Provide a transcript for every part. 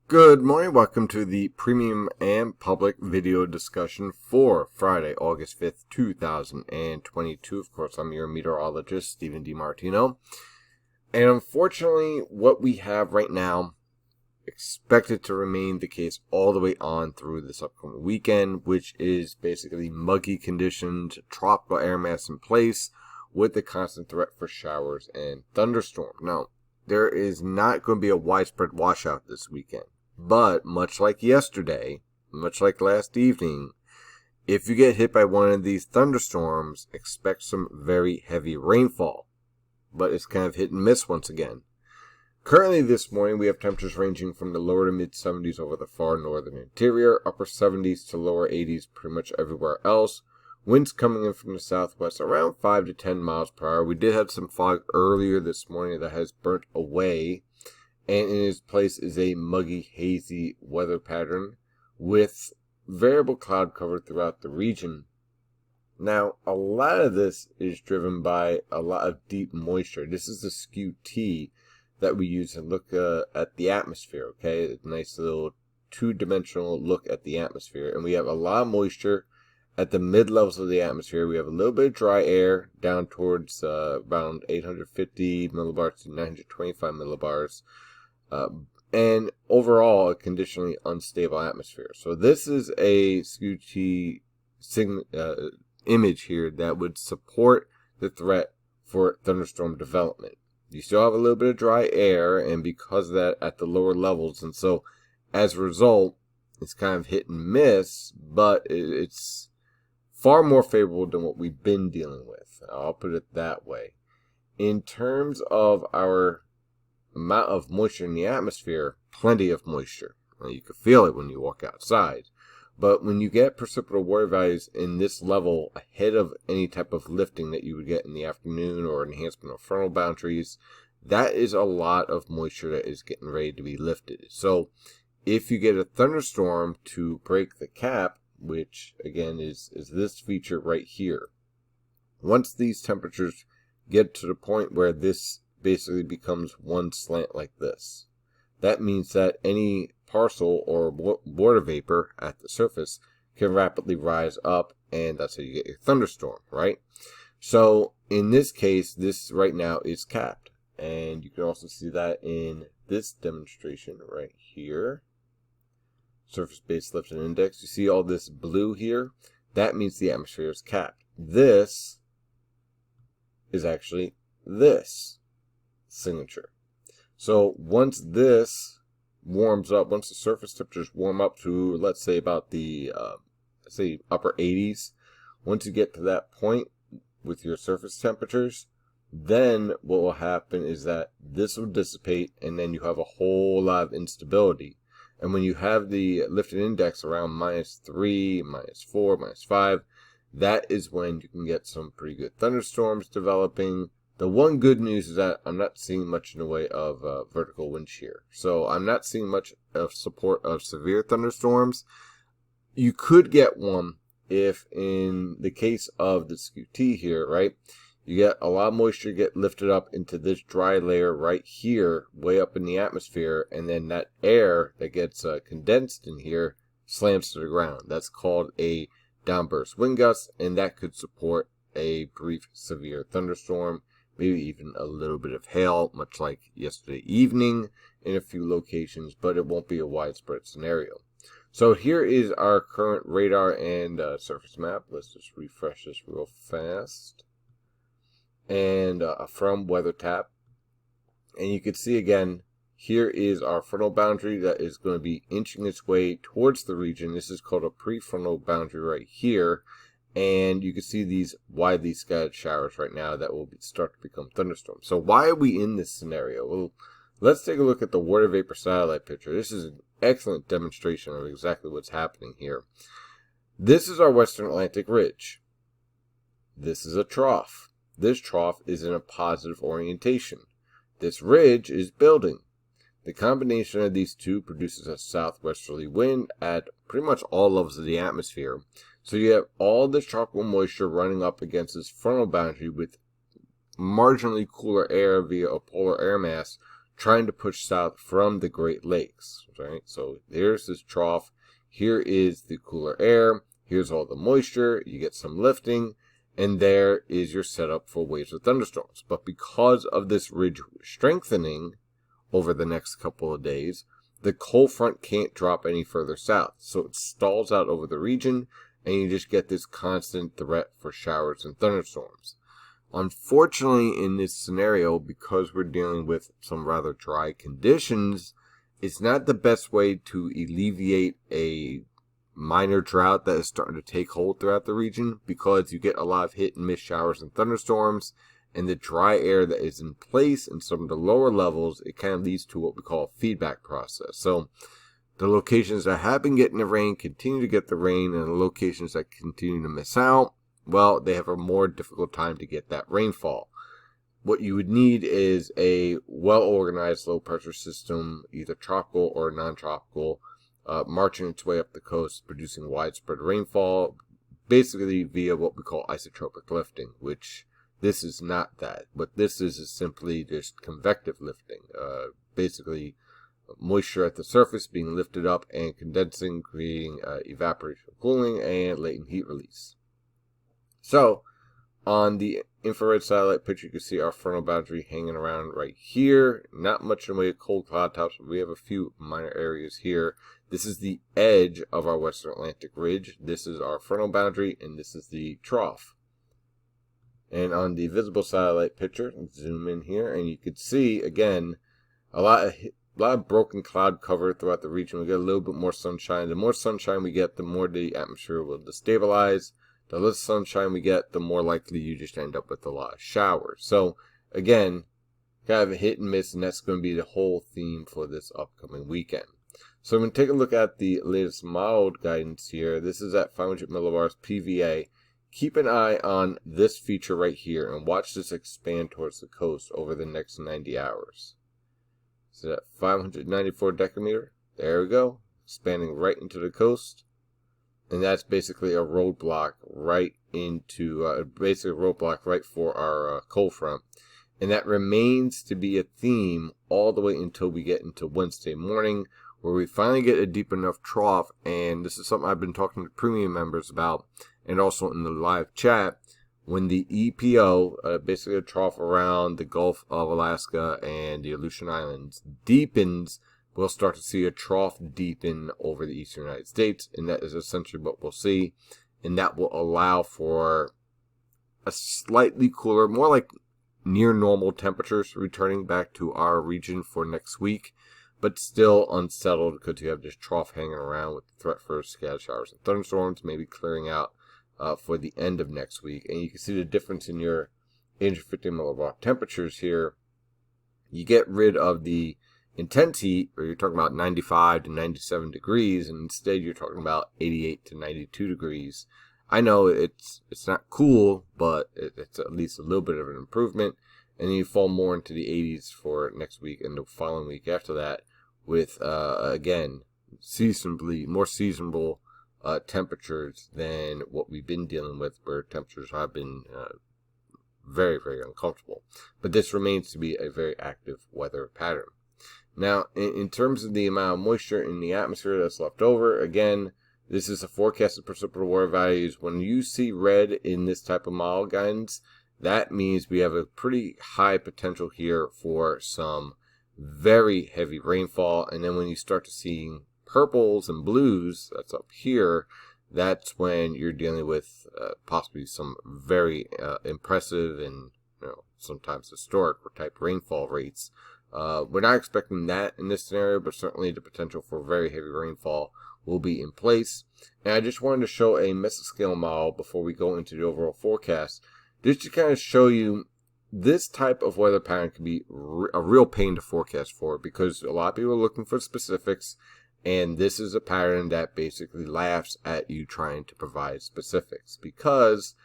Good morning, welcome to the premium and public video discussion for Friday, August 5th, 2022. Of course, I'm your meteorologist, Stephen DiMartino. And unfortunately, what we have right now expected to remain the case all the way on through this upcoming weekend, which is basically muggy conditions, tropical air mass in place, with the constant threat for showers and thunderstorms. Now, there is not going to be a widespread washout this weekend. But much like yesterday, much like last evening, if you get hit by one of these thunderstorms, expect some very heavy rainfall. But it's kind of hit and miss once again. Currently this morning, we have temperatures ranging from the lower to mid 70s over the far northern interior, upper 70s to lower 80s pretty much everywhere else. Winds coming in from the southwest around 5 to 10 miles per hour. We did have some fog earlier this morning that has burnt away. And in its place is a muggy, hazy weather pattern with variable cloud cover throughout the region. Now, a lot of this is driven by a lot of deep moisture. This is the Skew Tea that we use to look at the atmosphere, okay? A nice little two-dimensional look at the atmosphere. And we have a lot of moisture at the mid-levels of the atmosphere. We have a little bit of dry air down towards around 850 millibars to 925 millibars. And overall, a conditionally unstable atmosphere. So this is a Skew Tea image here that would support the threat for thunderstorm development. You still have a little bit of dry air, and because of that at the lower levels, and so as a result, it's kind of hit and miss, but it's far more favorable than what we've been dealing with. I'll put it that way. In terms of our amount of moisture in the atmosphere, plenty of moisture. You can feel it when you walk outside. But when you get precipitable water values in this level ahead of any type of lifting that you would get in the afternoon or enhancement of frontal boundaries, that is a lot of moisture that is getting ready to be lifted. So if you get a thunderstorm to break the cap, which again is this feature right here, once these temperatures get to the point where this basically becomes one slant like this, that means that any parcel or water vapor at the surface can rapidly rise up, and that's how you get your thunderstorm, right? So in this case, this right now is capped, and you can also see that in this demonstration right here. Surface-based lifting index. You see all this blue here? That means the atmosphere is capped. This is actually this signature. So once this warms up, once the surface temperatures warm up to, let's say about the upper 80s, once you get to that point with your surface temperatures, then what will happen is that this will dissipate, and then you have a whole lot of instability. And when you have the lifted index around -3, -4, -5, that is when you can get some pretty good thunderstorms developing. The one good news is that I'm not seeing much in the way of vertical wind shear. So I'm not seeing much of support of severe thunderstorms. You could get one if, in the case of the Skew Tea here, right, you get a lot of moisture get lifted up into this dry layer right here, way up in the atmosphere, and then that air that gets condensed in here slams to the ground. That's called a downburst wind gust, and that could support a brief severe thunderstorm. Maybe even a little bit of hail, much like yesterday evening in a few locations, but it won't be a widespread scenario. So here is our current radar and surface map. Let's just refresh this real fast. And from WeatherTap. And you can see again, here is our frontal boundary that is going to be inching its way towards the region. This is called a prefrontal boundary right here. And you can see these widely scattered showers right now that will start to become thunderstorms. So why are we in this scenario? Well, let's take a look at the water vapor satellite picture. This is an excellent demonstration of exactly what's happening here. This is our Western Atlantic Ridge. This is a trough. This trough is in a positive orientation. This ridge is building. The combination of these two produces a southwesterly wind at pretty much all levels of the atmosphere. So you have all this tropical moisture running up against this frontal boundary with marginally cooler air via a polar air mass trying to push south from the Great Lakes, right? So there's this trough. Here is the cooler air. Here's all the moisture. You get some lifting, and there is your setup for waves of thunderstorms. But because of this ridge strengthening over the next couple of days, the cold front can't drop any further south. So it stalls out over the region, and you just get this constant threat for showers and thunderstorms. Unfortunately, in this scenario, because we're dealing with some rather dry conditions, it's not the best way to alleviate a minor drought that is starting to take hold throughout the region, because you get a lot of hit and miss showers and thunderstorms, and the dry air that is in place in some of the lower levels, it kind of leads to what we call a feedback process. So the locations that have been getting the rain continue to get the rain, and the locations that continue to miss out, well, they have a more difficult time to get that rainfall. What you would need is a well-organized low-pressure system, either tropical or non-tropical, marching its way up the coast, producing widespread rainfall, basically via what we call isotropic lifting, which this is not that. What this is simply just convective lifting, basically moisture at the surface being lifted up and condensing, creating evaporation, cooling, and latent heat release. So, on the infrared satellite picture, you can see our frontal boundary hanging around right here. Not much in the way of cold cloud tops, but we have a few minor areas here. This is the edge of our western Atlantic ridge. This is our frontal boundary, and this is the trough. And on the visible satellite picture, let's zoom in here, and you can see, again, a lot of broken cloud cover throughout the region. We get a little bit more sunshine. The more sunshine we get, the more the atmosphere will destabilize. The less sunshine we get, the more likely you just end up with a lot of showers. So, again, kind of a hit and miss, and that's going to be the whole theme for this upcoming weekend. So, I'm going to take a look at the latest mild guidance here. This is at 500 millibars PVA. Keep an eye on this feature right here, and watch this expand towards the coast over the next 90 hours. So, that 594 decameter, there we go, expanding right into the coast. And that's basically a roadblock right into, right for our cold front. And that remains to be a theme all the way until we get into Wednesday morning, where we finally get a deep enough trough. And this is something I've been talking to premium members about, and also in the live chat. When the EPO, basically a trough around the Gulf of Alaska and the Aleutian Islands, deepens, we'll start to see a trough deepen over the eastern United States, and that is essentially what we'll see. And that will allow for a slightly cooler, more like near normal temperatures returning back to our region for next week, but still unsettled because you have this trough hanging around with the threat for scattered showers and thunderstorms, maybe clearing out for the end of next week. And you can see the difference in your 850 millibar temperatures here. You get rid of the intense heat, where you're talking about 95 to 97 degrees, and instead you're talking about 88 to 92 degrees. I know it's not cool, but it's at least a little bit of an improvement. And then you fall more into the 80s for next week and the following week after that, with again more seasonable temperatures than what we've been dealing with, where temperatures have been very, very uncomfortable. But this remains to be a very active weather pattern. Now, in terms of the amount of moisture in the atmosphere that's left over, again, this is a forecasted precipitable water values. When you see red in this type of model guidance, that means we have a pretty high potential here for some very heavy rainfall. And then when you start to see purples and blues, that's up here, that's when you're dealing with possibly some very impressive and sometimes historic type rainfall rates. We're not expecting that in this scenario, but certainly the potential for very heavy rainfall will be in place. And I just wanted to show a mesoscale model before we go into the overall forecast, just to kind of show you this type of weather pattern can be a real pain to forecast for, because a lot of people are looking for specifics, and this is a pattern that basically laughs at you trying to provide specifics, because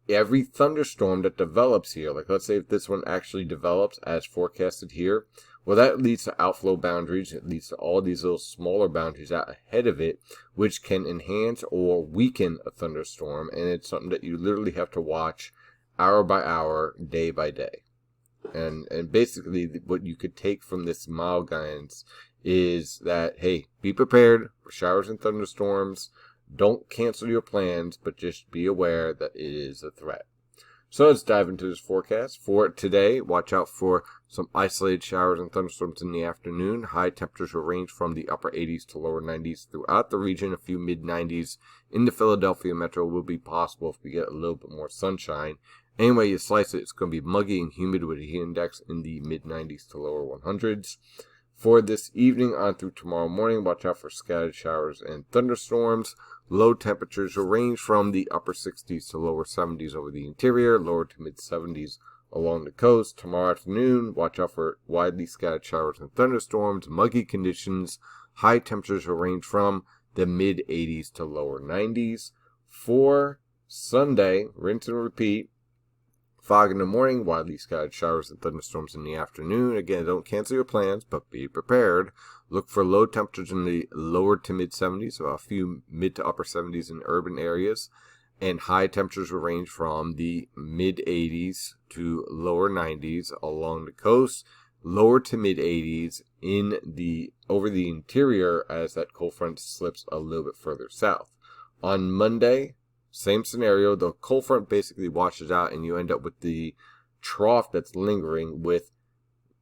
every thunderstorm that develops here, like let's say if this one actually develops as forecasted here, well, that leads to outflow boundaries. It leads to all these little smaller boundaries out ahead of it, which can enhance or weaken a thunderstorm. And it's something that you literally have to watch hour by hour, day by day. And basically what you could take from this mild guidance is that, hey, be prepared for showers and thunderstorms. Don't cancel your plans, but just be aware that it is a threat. So let's dive into this forecast. For today, watch out for some isolated showers and thunderstorms in the afternoon. High temperatures will range from the upper 80s to lower 90s throughout the region. A few mid-90s in the Philadelphia metro will be possible if we get a little bit more sunshine. Anyway you slice it, it's going to be muggy and humid with a heat index in the mid-90s to lower 100s. For this evening on through tomorrow morning, watch out for scattered showers and thunderstorms. Low temperatures will range from the upper 60s to lower 70s over the interior, lower to mid 70s along the coast. Tomorrow afternoon, watch out for widely scattered showers and thunderstorms, muggy conditions. High temperatures will range from the mid 80s to lower 90s. For Sunday, rinse and repeat. Fog in the morning, widely scattered showers and thunderstorms in the afternoon. Again, don't cancel your plans, but be prepared. Look for low temperatures in the lower to mid 70s, so a few mid to upper 70s in urban areas. And high temperatures will range from the mid 80s to lower 90s along the coast. Lower to mid 80s over the interior as that cold front slips a little bit further south. On Monday, same scenario, the cold front basically washes out and you end up with the trough that's lingering with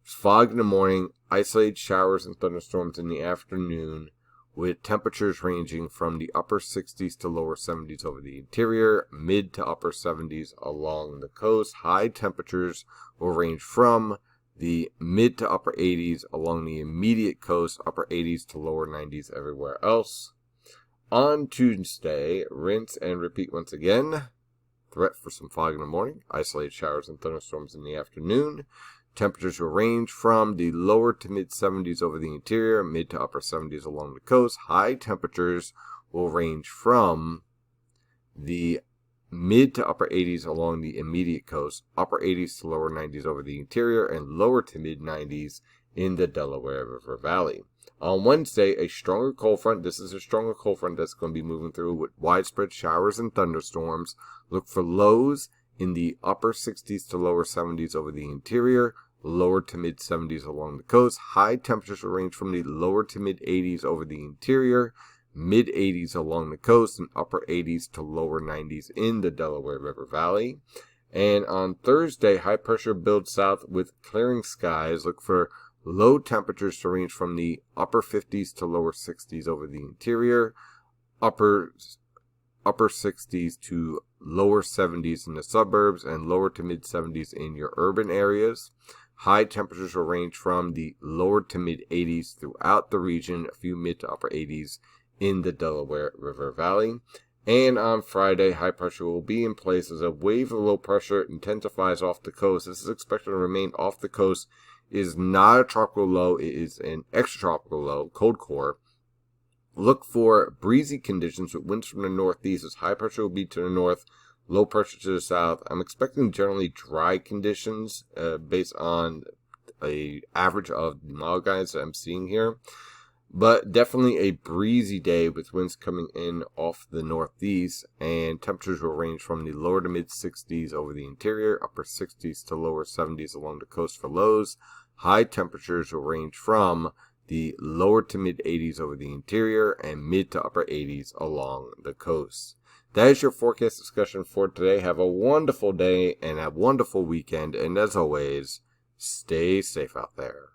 fog in the morning, isolated showers and thunderstorms in the afternoon, with temperatures ranging from the upper 60s to lower 70s over the interior, mid to upper 70s along the coast. High temperatures will range from the mid to upper 80s along the immediate coast, upper 80s to lower 90s everywhere else. On Tuesday, rinse and repeat once again. Threat for some fog in the morning, isolated showers and thunderstorms in the afternoon. Temperatures will range from the lower to mid 70s over the interior, mid to upper 70s along the coast. High temperatures will range from the mid to upper 80s along the immediate coast, upper 80s to lower 90s over the interior, and lower to mid 90s in the Delaware River Valley. On Wednesday, a stronger cold front. This is a stronger cold front that's going to be moving through with widespread showers and thunderstorms. Look for lows in the upper 60s to lower 70s over the interior, lower to mid 70s along the coast. High temperatures will range from the lower to mid 80s over the interior, mid 80s along the coast, and upper 80s to lower 90s in the Delaware River Valley. And on Thursday, high pressure builds south with clearing skies. Look for low temperatures to range from the upper 50s to lower 60s over the interior, upper 60s to lower 70s in the suburbs, and lower to mid 70s in your urban areas. High temperatures will range from the lower to mid 80s throughout the region, a few mid to upper 80s in the Delaware River Valley. And on Friday, high pressure will be in place as a wave of low pressure intensifies off the coast. This is expected to remain off the coast. It is not a tropical low, it is an extratropical low, cold core. Look for breezy conditions with winds from the northeast as high pressure will be to the north, low pressure to the south. I'm expecting generally dry conditions based on an average of the mild guidance that I'm seeing here. But definitely a breezy day with winds coming in off the northeast, and temperatures will range from the lower to mid 60s over the interior, upper 60s to lower 70s along the coast for lows. High temperatures will range from the lower to mid 80s over the interior and mid to upper 80s along the coast. That is your forecast discussion for today. Have a wonderful day and a wonderful weekend, and as always, stay safe out there.